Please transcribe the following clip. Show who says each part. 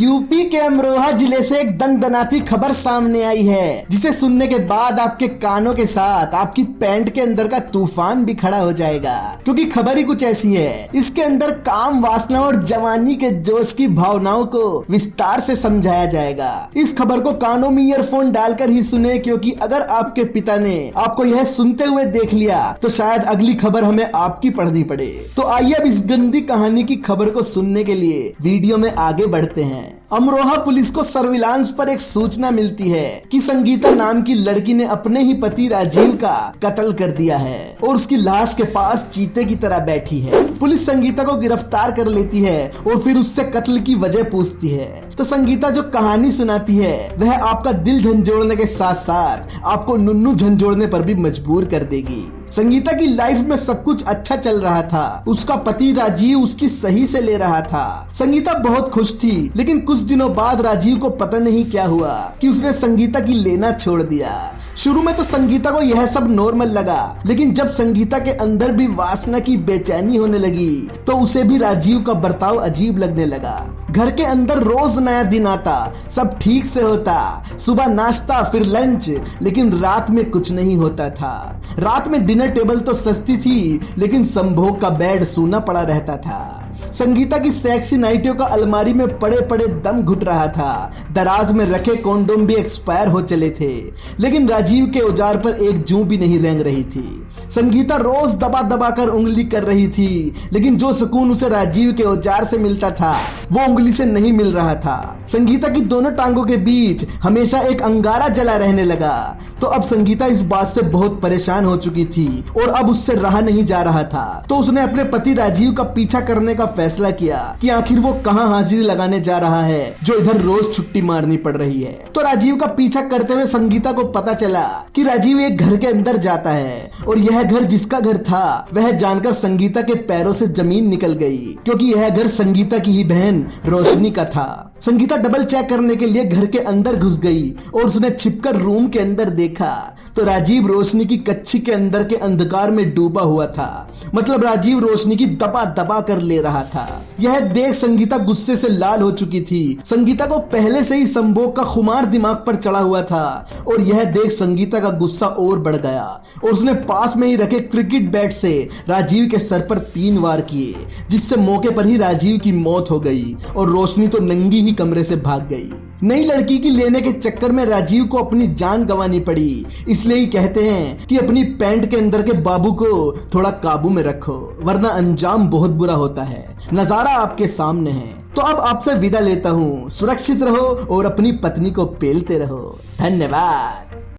Speaker 1: UP के अमरोहा जिले से एक दंदनाती खबर सामने आई है, जिसे सुनने के बाद आपके कानों के साथ आपकी पैंट के अंदर का तूफान भी खड़ा हो जाएगा। क्योंकि खबर ही कुछ ऐसी है, इसके अंदर काम, वासना और जवानी के जोश की भावनाओं को विस्तार से समझाया जाएगा। इस खबर को कानों में ईयरफोन डालकर ही सुने, क्योंकि अगर आपके पिता ने आपको यह सुनते हुए देख लिया तो शायद अगली खबर हमें आपकी पढ़नी पड़े। तो आइए अब इस गंदी कहानी की खबर को सुनने के लिए वीडियो में आगे बढ़ते हैं। अमरोहा पुलिस को सर्विलांस पर एक सूचना मिलती है कि संगीता नाम की लड़की ने अपने ही पति राजीव का कत्ल कर दिया है और उसकी लाश के पास चीते की तरह बैठी है। पुलिस संगीता को गिरफ्तार कर लेती है और फिर उससे कत्ल की वजह पूछती है। तो संगीता जो कहानी सुनाती है वह आपका दिल झंझोड़ने के साथ साथ आपको नुन्नू झंझोड़ने पर भी मजबूर कर देगी। संगीता की लाइफ में सब कुछ अच्छा चल रहा था, उसका पति राजीव उसकी सही से ले रहा था। संगीता बहुत खुश थी, लेकिन कुछ दिनों बाद राजीव को पता नहीं क्या हुआ कि उसने संगीता की लेना छोड़ दिया। शुरू में तो संगीता को यह सब नॉर्मल लगा, लेकिन जब संगीता के अंदर भी वासना की बेचैनी होने लगी तो उसे भी राजीव का बर्ताव अजीब लगने लगा। घर के अंदर रोज नया दिन आता, सब ठीक से होता, सुबह नाश्ता फिर लंच, लेकिन रात में कुछ नहीं होता था। रात में डिनर टेबल तो सस्ती थी, लेकिन संभोग का बेड सूना पड़ा रहता था। संगीता की सेक्सी नाइटियों का अलमारी में पड़े पड़े दम घुट रहा था। दराज में रखे कॉन्डोम भी एक्सपायर हो चले थे, लेकिन राजीव के औजार पर एक जूं भी नहीं रेंग रही थी। संगीता रोज दबा दबा कर उंगली कर रही थी, लेकिन जो सुकून उसे राजीव के औजार से मिलता था वो उंगली से नहीं मिल रहा था। संगीता की दोनों टांगों के बीच हमेशा एक अंगारा जला रहने लगा। तो अब संगीता इस बात से बहुत परेशान हो चुकी थी और अब उससे रहा नहीं जा रहा था। तो उसने अपने पति राजीव का पीछा करने का फैसला किया कि आखिर वो कहाँ हाजिरी लगाने जा रहा है जो इधर रोज छुट्टी मारनी पड़ रही है। तो राजीव का पीछा करते हुए संगीता को पता चला कि राजीव एक घर के अंदर जाता है और यह घर जिसका घर था वह जानकर संगीता के पैरों से जमीन निकल गई, क्योंकि यह घर संगीता की ही बहन रोशनी का था। संगीता डबल चेक करने के लिए घर के अंदर घुस गई और उसने छिपकर रूम के अंदर देखा तो राजीव रोशनी की कच्ची के अंदर के अंधकार में डूबा हुआ था। मतलब राजीव रोशनी की दबा दबा कर ले रहा था। यह देख संगीता गुस्से से लाल हो चुकी थी। संगीता को पहले से ही संभोग का खुमार दिमाग पर चढ़ा हुआ था और यह देख संगीता का गुस्सा और बढ़ गया और उसने पास में ही रखे क्रिकेट बैट से राजीव के सर पर 3 वार किए, जिससे मौके पर ही राजीव की मौत हो गई और रोशनी तो नंगी ही कमरे से भाग गई। नई लड़की की लेने के चक्कर में राजीव को अपनी जान गंवानी पड़ी। इसलिए ही कहते हैं कि अपनी पैंट के अंदर के बाबू को थोड़ा काबू में रखो, वरना अंजाम बहुत बुरा होता है। नजारा आपके सामने है। तो अब आपसे विदा लेता हूँ। सुरक्षित रहो और अपनी पत्नी को पेलते रहो। धन्यवाद।